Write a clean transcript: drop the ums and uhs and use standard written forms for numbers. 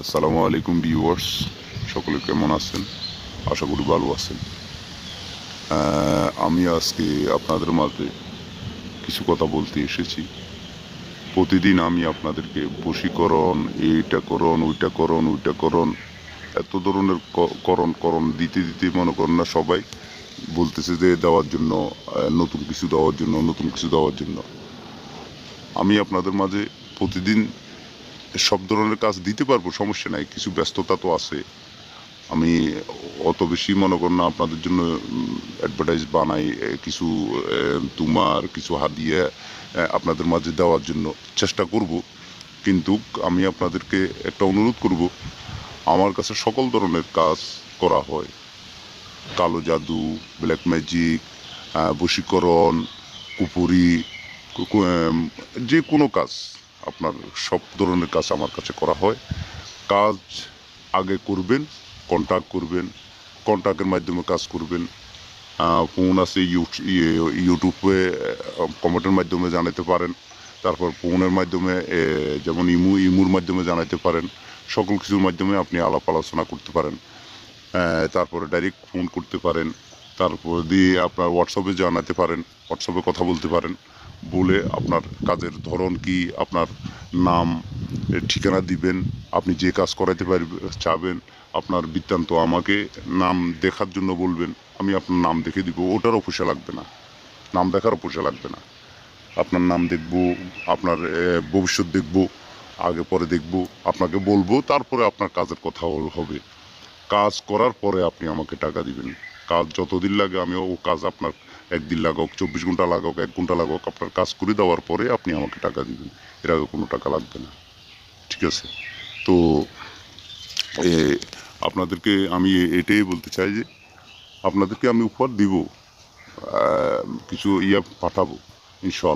আসসালামু আলাইকুম ভিউয়ার্স, সকলে কেমন আছেন? আশা করি ভালো আছেন। আমি আজকে আপনাদের মাঝে কিছু কথা বলতে এসেছি। প্রতিদিন আমি আপনাদেরকে বশীকরণ, এইটা করণ, ওইটা করণ, ওইটা করণ, এত ধরনের করণ করণ দিতে দিতে মনে করেন না সবাই বলতেছে যে দেওয়ার জন্য, নতুন কিছু দেওয়ার জন্য, নতুন কিছু দেওয়ার জন্য। আমি আপনাদের মাঝে প্রতিদিন সব ধরনের কাজ দিতে পারবো, সমস্যা নাই। কিছু ব্যস্ততা তো আছে। আমি অত বেশি মনে করেন না আপনাদের জন্য অ্যাডভার্টাইজ বানাই, কিছু তুমার কিছু হাদিয়া আপনাদের মাঝে দেওয়ার জন্য চেষ্টা করব। কিন্তু আমি আপনাদেরকে একটা অনুরোধ করব, আমার কাছে সকল ধরনের কাজ করা হয়। কালো জাদু, ব্ল্যাক ম্যাজিক, বশীকরণ, কুপুরি, যে কোনো কাজ, আপনার সব ধরনের কাজ আমার কাছে করা হয়। কাজ আগে করবেন, কন্ট্যাক্ট করবেন, কন্ট্যাক্টের মাধ্যমে কাজ করবেন। ফোন আছে, ইউটিউবে কমেন্টের মাধ্যমে জানাতে পারেন। তারপর ফোনের মাধ্যমে যেমন ইমুর মাধ্যমে জানাতে পারেন। সকল কিছুর মাধ্যমে আপনি আলাপ আলোচনা করতে পারেন। তারপরে ডাইরেক্ট ফোন করতে পারেন। তারপর দিয়ে আপনার হোয়াটসঅ্যাপে জানাতে পারেন, হোয়াটসঅ্যাপে কথা বলতে পারেন। বলে আপনার কাজের ধরন কি, আপনার নাম, ঠিকানা দিবেন। আপনি যে কাজ করাইতে চাবেন, আপনার বৃত্তান্ত আমাকে নাম দেখার জন্য বলবেন। আমি আপনার নাম দেখে দিব, ওটারও পয়সা লাগবে না, নাম দেখারও পয়সা লাগবে না। আপনার নাম দেখব, আপনার ভবিষ্যৎ দেখব, আগে পরে দেখব, আপনাকে বলবো, তারপরে আপনার কাজের কথা হবে। কাজ করার পরে আপনি আমাকে টাকা দিবেন। কাজ যতদিন লাগে আমি ও কাজ আপনার একদিন লাগাক, 24 ঘন্টা লাগাক, 1 ঘন্টা লাগাক, আপনার কাজ করে দেওয়ার পরে আপনি আমাকে টাকা দিবেন। এর আগে কোনো টাকা লাগবে না, ঠিক আছে? তো এ, আপনাদেরকে আমি এটাই বলতে চাই যে আপনাদেরকে আমি উপহার দিব, কিছু পাঠাবো ইনশাল্লাহ।